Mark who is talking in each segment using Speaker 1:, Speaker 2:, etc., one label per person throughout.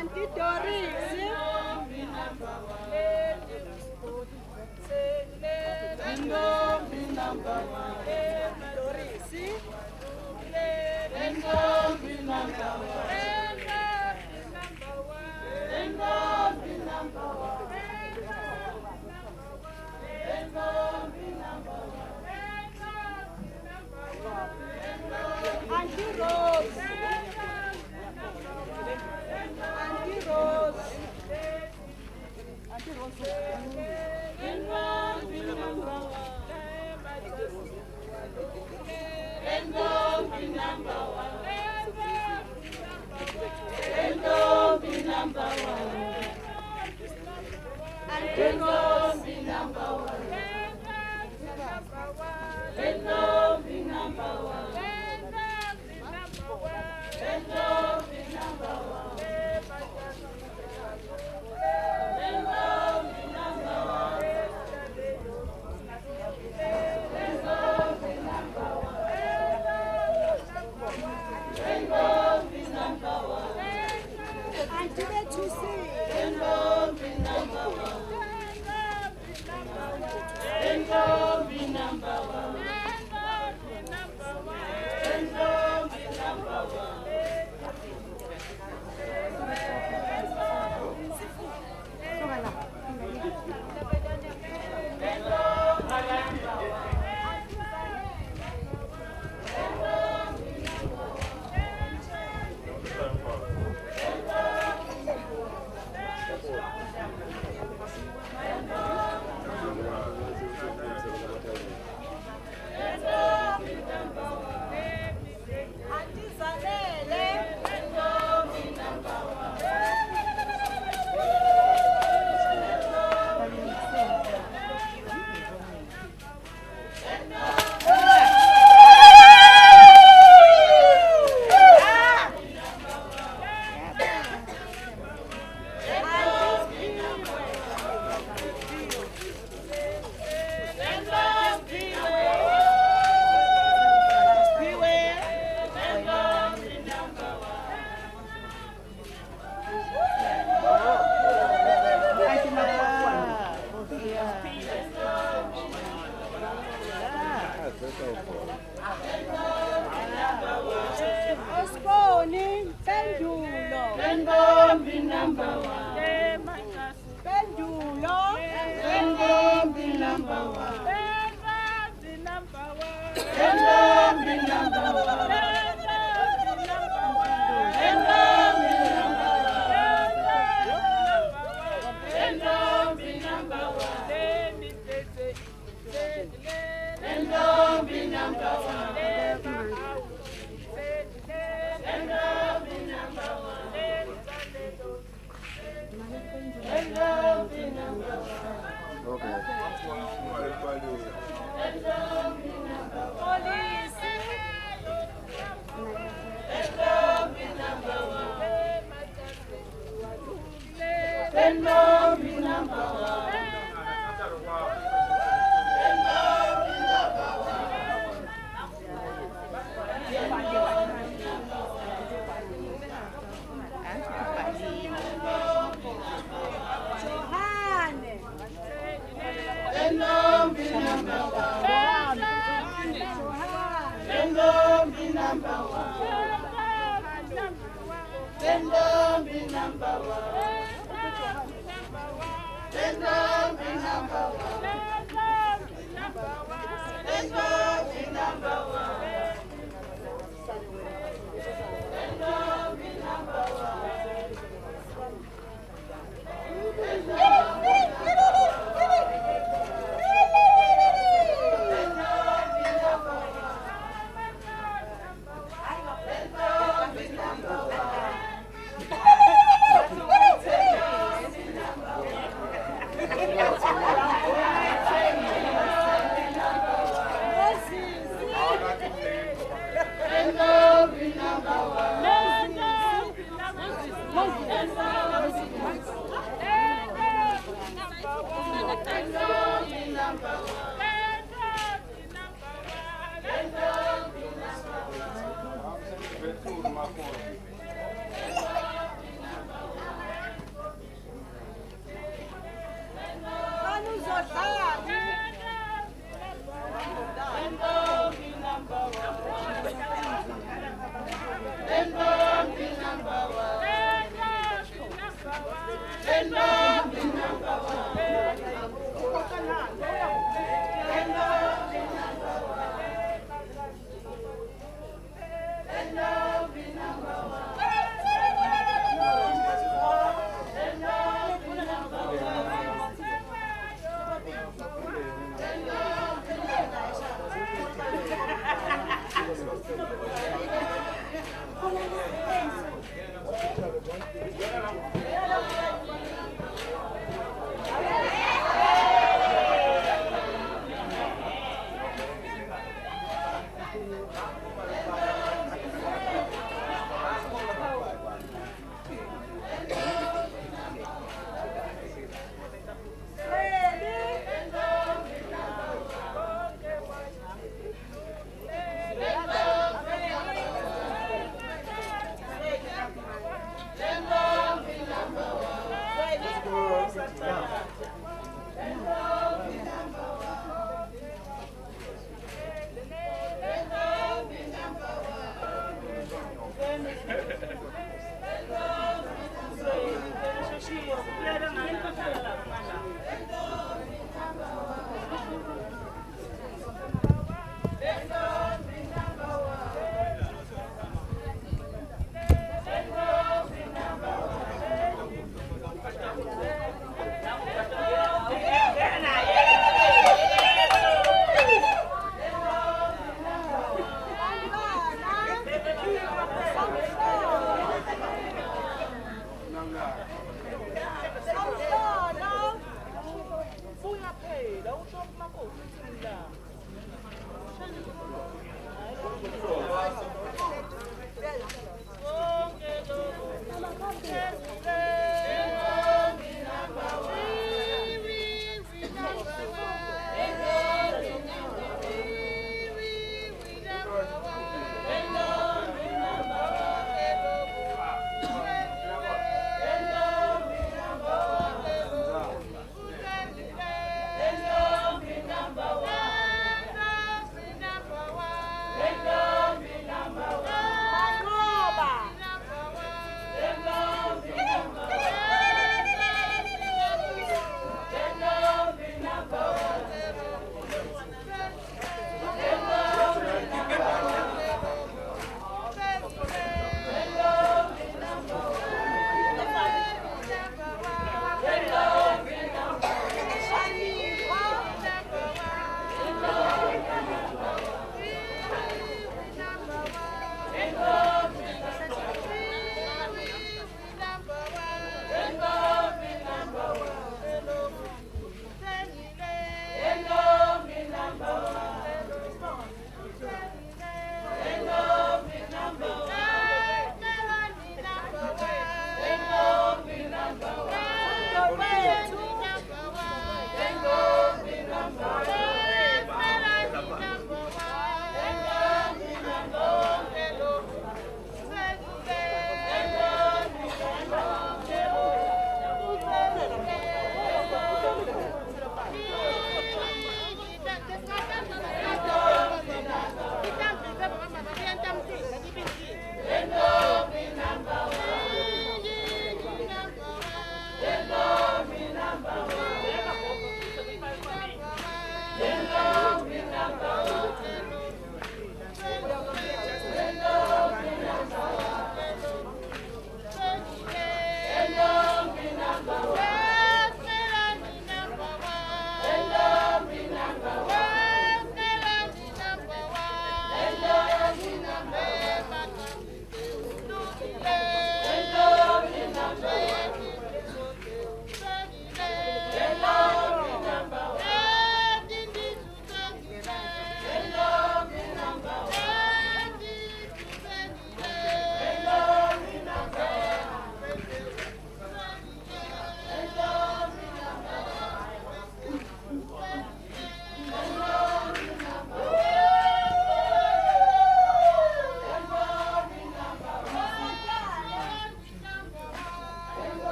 Speaker 1: Auntie Doris, Auntie Rose. Samson,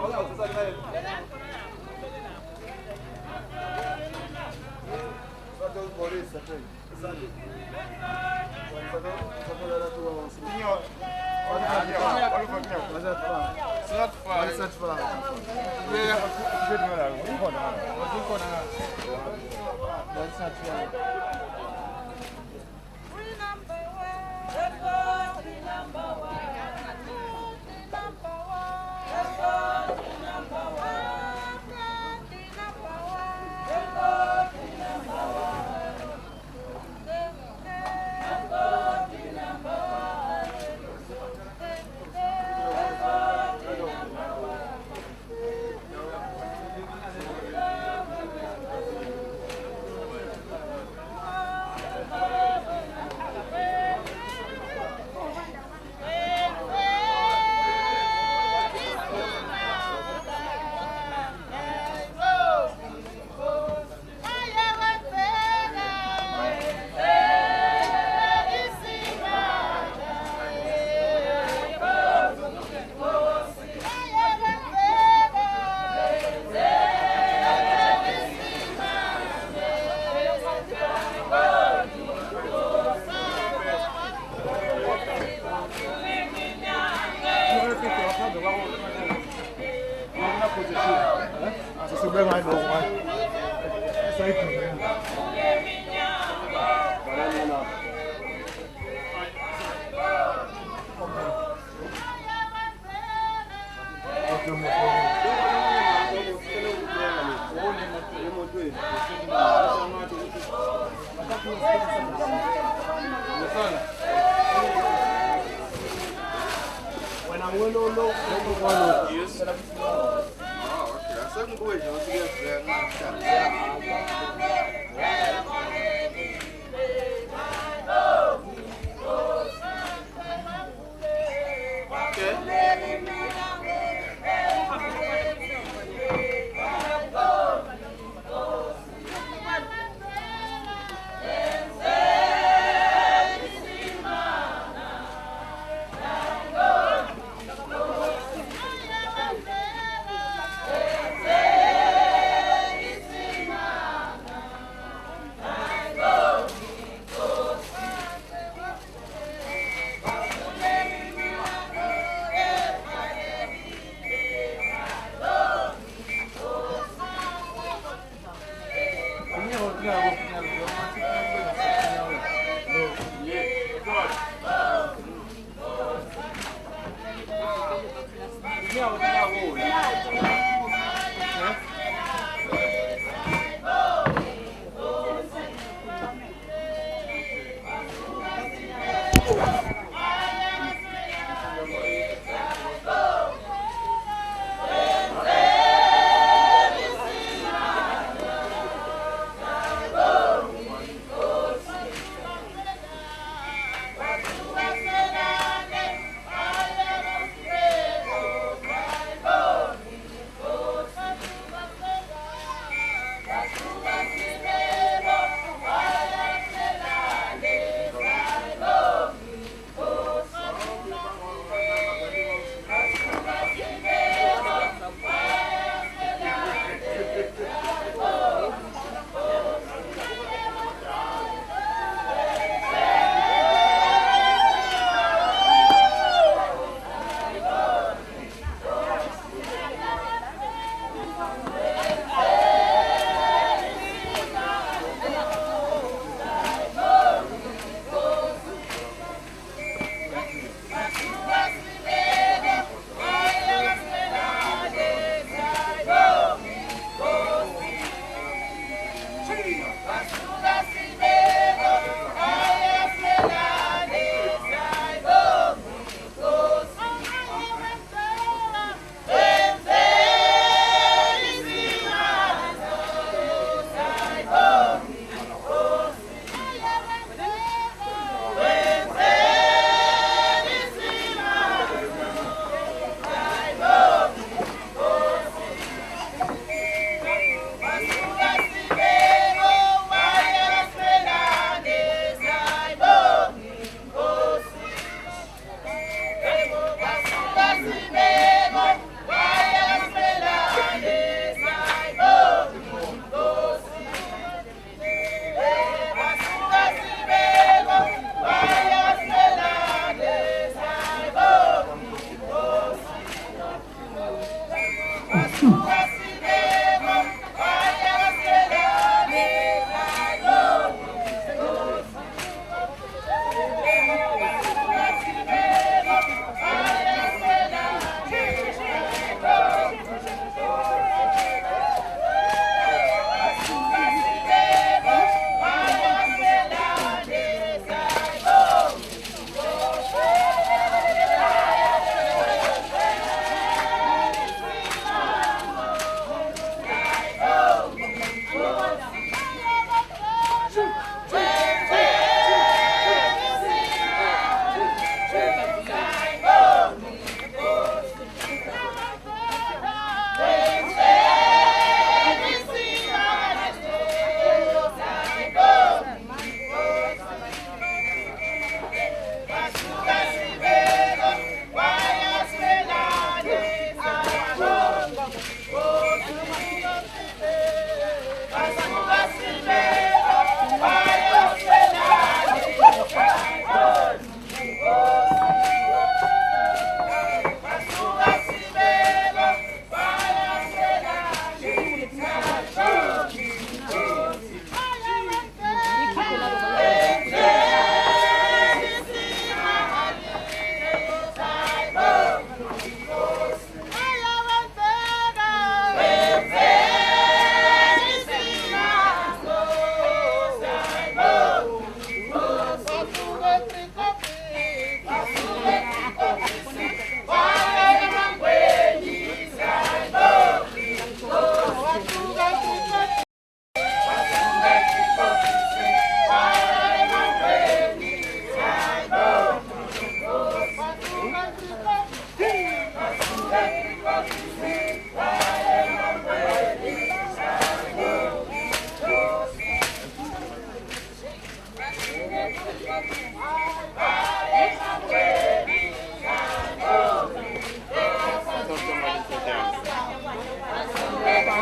Speaker 2: Olha, Go!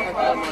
Speaker 2: Thank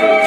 Speaker 2: you.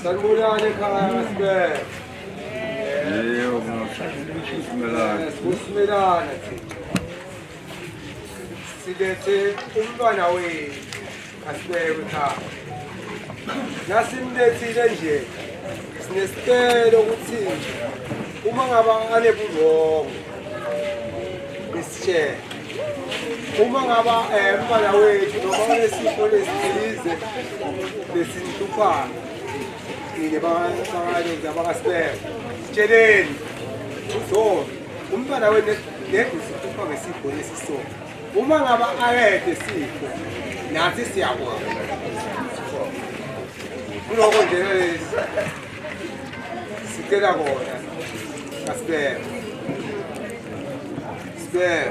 Speaker 2: Salmulane Karasbe. Usmelane. Sidete umntwana wethu asibeke ekhaya. Nasimlethile nje sinesicelo ukuthi uma ngaba anebulongo besitshele. Uma ngaba umntwana wethu noma unesifo lesithize lesinhluphayo nine bangalenza bakasibeke sitsheleni uzona umntwana wethu ngeke usihlupha ngesifo lesisona. Uma ngaba ayede sifo nathi siyabona kuloko nje sicela kona asibeke sibeke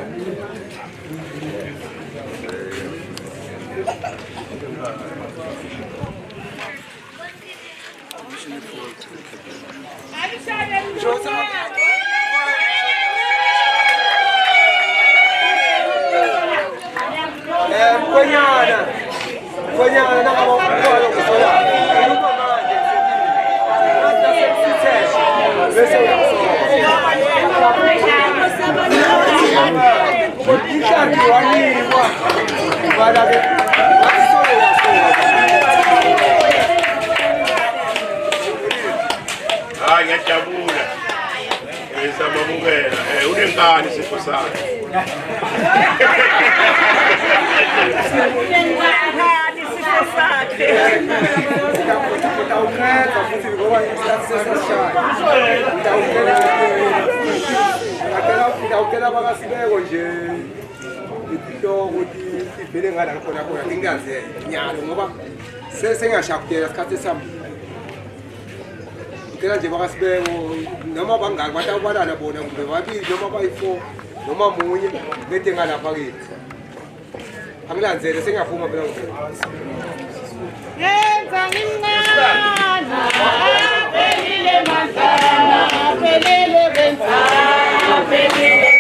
Speaker 2: Konyana nakaba ukukhola kusola. Uma manje bese uyasola. Kodishaki wanikwa. Bala ke asola sola.
Speaker 3: Hayi ngiyajabula. Ngisababukela. Unenkani sifo sakhe.
Speaker 2: Utawunceda futhi ngoba isikhathi sesashaya. Utawucela bakasibeko nje ihloko ukuthi ivele ngala khona khona ingaze nyalo ngoba sengashakutela isikhathi esihambile. Ngicela nje bakasibeko noma bangaki batawubalana bona kumbe babili noma bayi-4 noma munye bede ngalapha kithi. Angilandzele sengiyafuma phela
Speaker 1: Yenza ngimncana, aphelile mandlana, aphelele benzana, aphelile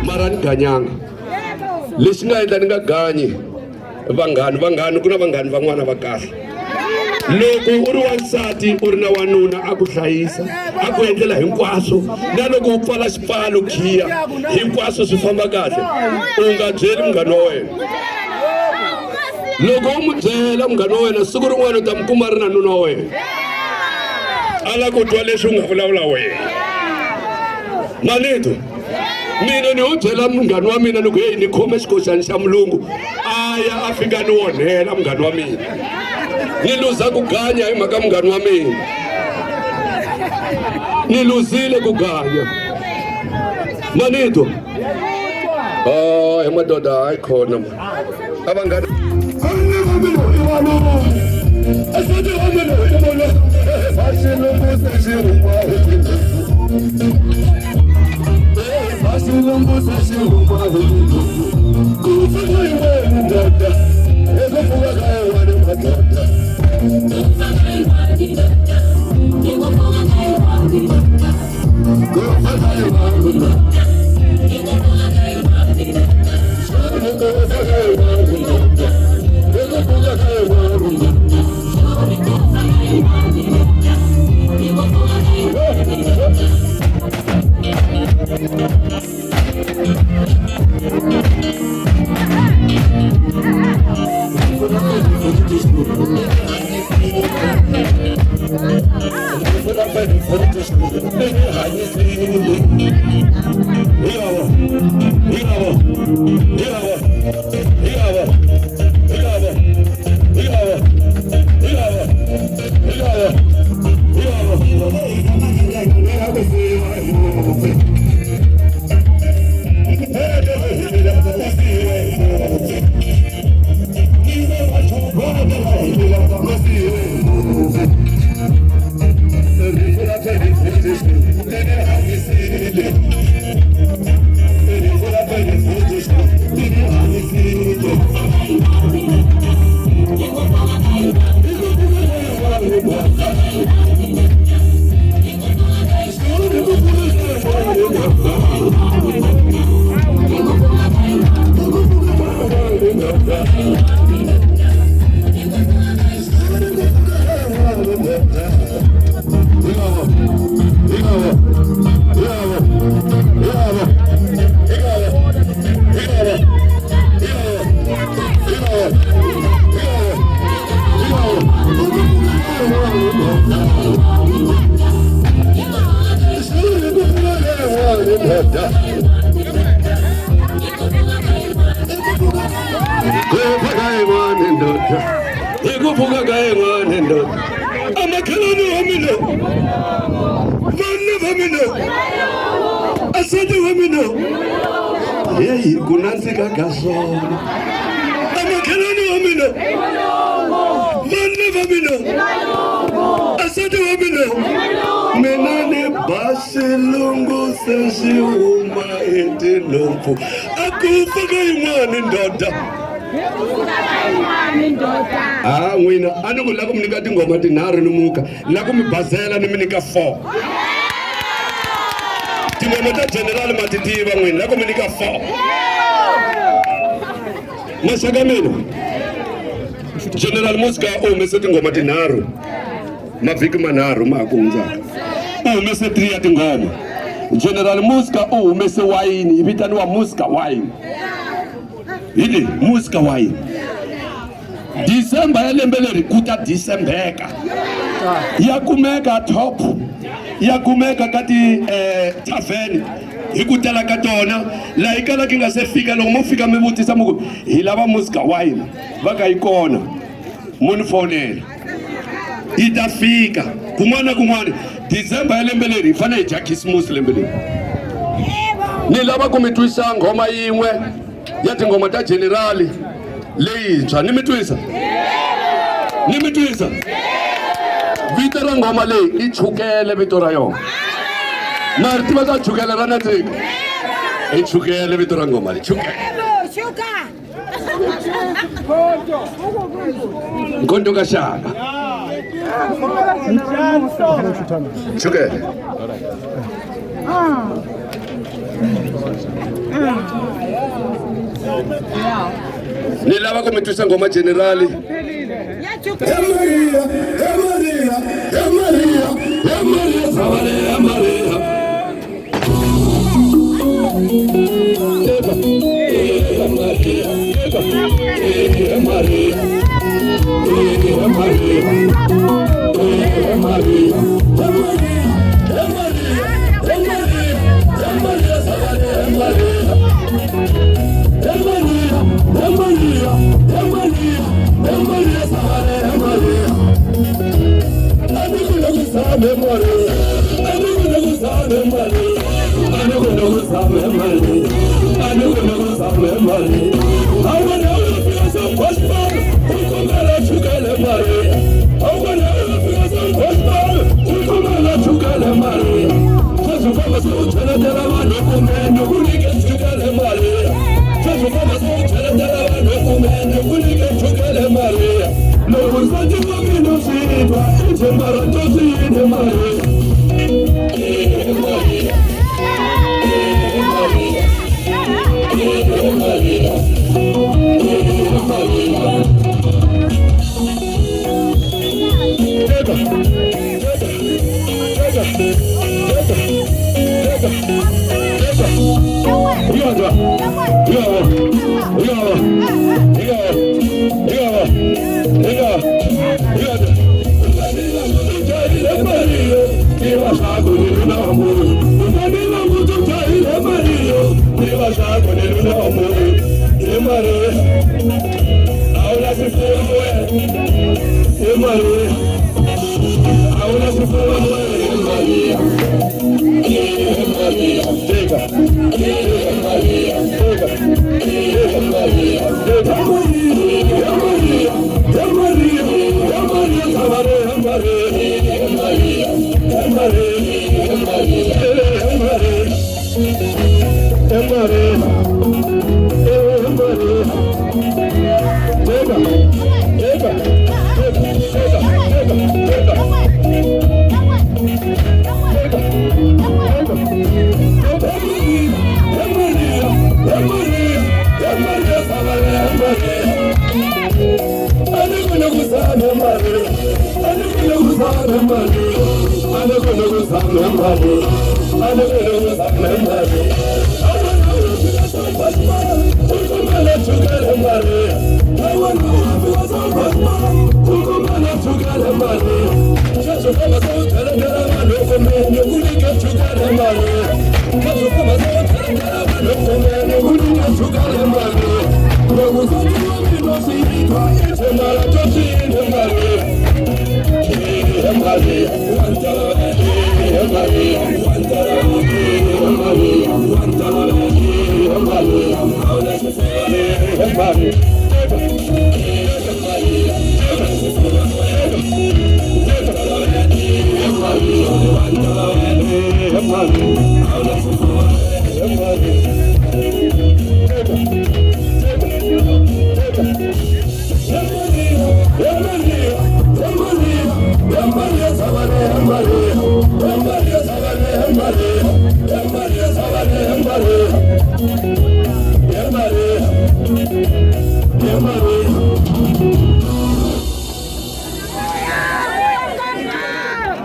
Speaker 4: Marani ganyanga leswi nga endla ni nga ganyi vanghani ku na vanghani van'wana va kahle. Loko u ri wansati u ri na wanuna a ku hlayisa a ku endlela hinkwaswo, na loko u pfala xipfalo khiya hinkwaswo swi famba kahle, u nga byeli munghana wa wena. Loko u mu byela munghana wa wena siku rin'wana u ta mi kuma ri na nuna wa wena ala ku twa leswi u nga vulavula wena. Manito mina ni u byela munghana wa mina ni ku hey ni khome xikoxani xa mulungu aya a fika ni onhela munghana wa mina, ni luza ku ganya hi mhaka munghana wa mina, ni luzile ku ganya. Manito hi madoda hayi khona abanghani n'wina a ni ku la ku mi nyika tingoma tinharhu ni muka la ku mi basela ni mi nyika 4 tingoma ta general ma ti tiva n'wina la ku mi nyika 4 maxaka mina general Muska u humese tingoma tinharhu mavhiki manharhu ma ha ku hundzaka u humese 3 ya tingoma. General Muska u humese wayini yi vitaniwa Muska wine, hili Muska wine. December ya lembe leri ku ta Decembeka ya kumeka top ya kumeka ka ti tavern hi ku tala ka tona la hi kala ki nga se fika. Loko mo fika mi vutisa muku hi lava Muska wine va ka yi kona muni fonela yi ta fika kun'wana na kun'wana. December ya lembe leri hi fane hi dya Christmas lembe leri. Ni lava ku mi twisa ngoma yin'we ya tingoma ta generali leyintshwa. Ni mi twisa? Ni mi twisa? vito ra ngoma leyi i chukele vito ra yona mari tiva ka chukele ra nandzika i chukele vito ra ngoma leyi chukele nkondo ka xaka chukele ni lava ku mi twisa ngoma generali Maria, Maria, Maria, Maria, Maria, Maria.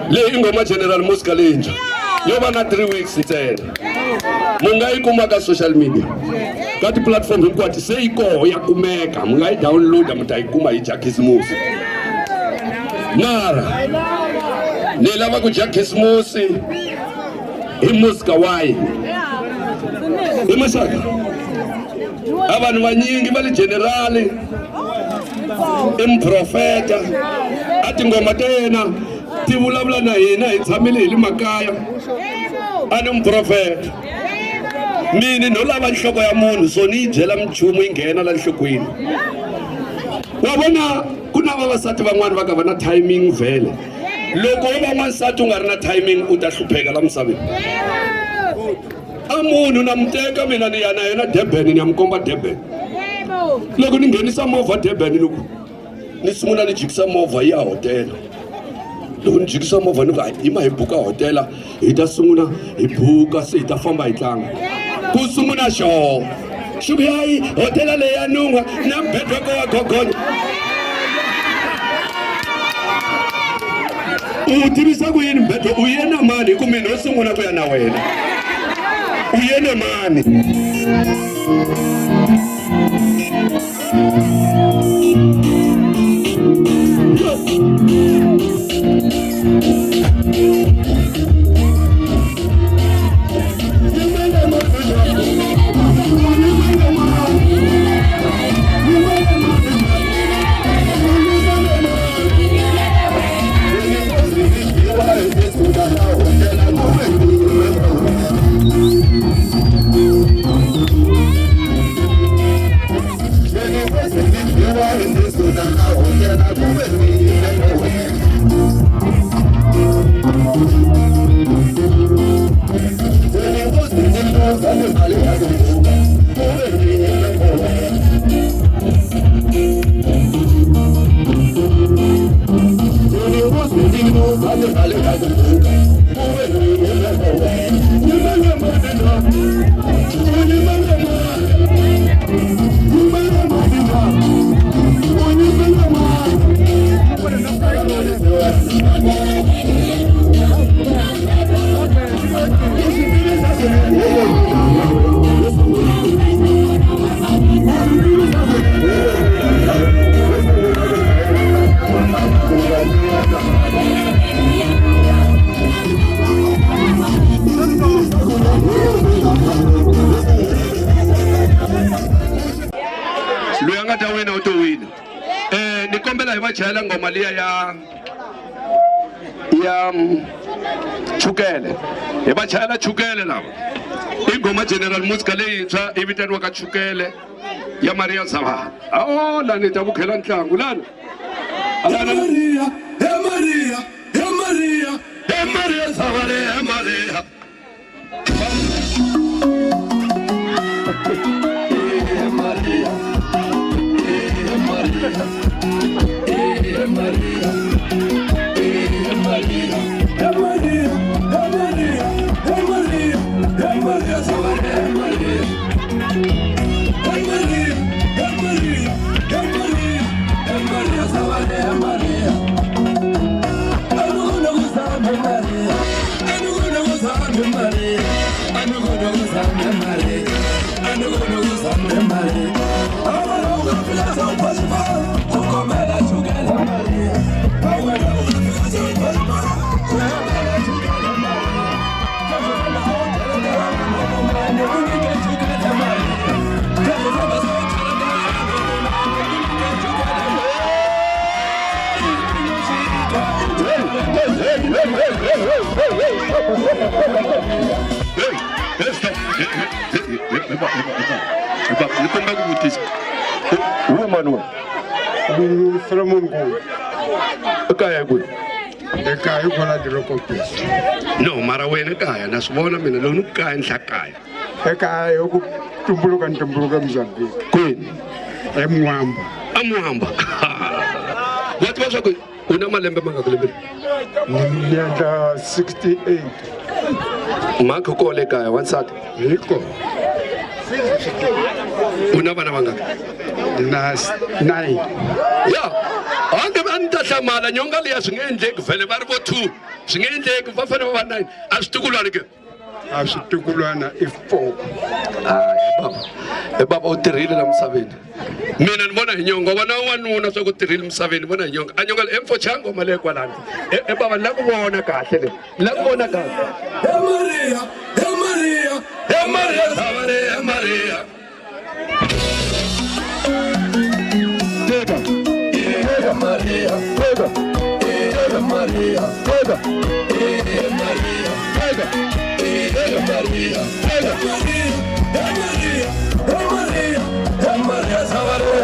Speaker 4: leyi ngoma general music lenja yo va na 3 weeks ntsena munga yi kuma ka social media ka ti platform hinkwato se yi koho ya kumeka munga yi download mu ta yi kuma hi Jakhisimusi mara ni lava ku Jakhisimusi hi musika wayi hi mashaka avanhu vanyingi va le generali i muprofeta a tingoma ta yena ti vulavula na hina hi tshamile hi le makaya a ni muprofeta mini no lava nhloko ya munhu so ni yi byela minchumu yi nghena la nhlokweni wa vona ku na vavasati van'wani va ka va na timing vhele loko u va n'wansati u nga ri na timing u ta hlupheka la misaveni a munhu na muteka mina ni ya na yena Durban ni ya mikomba Durban loko ni nghenisa movha Durban ni sungula ni jikisa movha ya hotela loko ni jikisa movha ni ku yima hi buka hotela hi ta sungula hi buka se hi ta famba hi tlanga ku sungula xo xuku yayi hotela leyi ya nungwa na mbedweko wa gogonya u tivisa ku yini mbedwa u yena mani hi ku mina wo sungula ku ya na wena u yena mani chayela ngoma liya ya chukele hi va chayela chukele lava i ngoma General Muzka leyintshwa i vitaniwaka chukele ya Maria Zavara lani ta vukhela ntlangu lana Maria Maria Maria Maria Zavara Maria Maria Maria, Maria, Maria, Maria, Maria, Maria, Maria, Maria, no mara wena kaya na swivona mina lo kaya nhlakaya
Speaker 5: ekaya yoku tumbuluka Mozambique
Speaker 4: kwini
Speaker 5: eMwamba
Speaker 4: amwamba wathi basho una malembe mangakulembe
Speaker 5: niyanda 68
Speaker 4: makho ko le kaya wansati
Speaker 5: yiko
Speaker 4: una vana vangaki
Speaker 5: na 9
Speaker 4: ya ande anta hlamala nyonga liya swingendleki vele va ri vo 2 swingendleki va fanele va 9 a swi tukulwana ke
Speaker 5: a swi tukulwana i 4
Speaker 4: baba u tirhile la misaveni mina ni vona hi nyonga vona wanuna swa ku tirhile misaveni vona hi nyonga a nyonga emfo chango male kwalani baba la ku vona kahle le la ku vona kahle Maria Maria Maria Maria Maria Maria, Maria, Maria, Maria,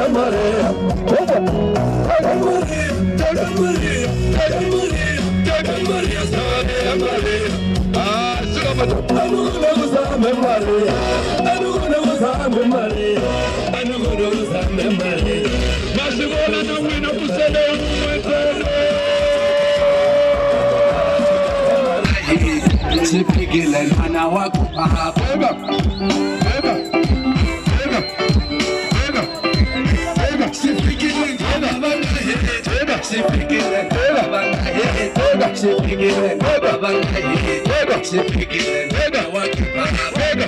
Speaker 4: Maria, Sipigile mwana wako hapa beba beba beba beba beba sipigile beba beba sipigile beba beba sipigile beba beba sipigile beba wako hapa beba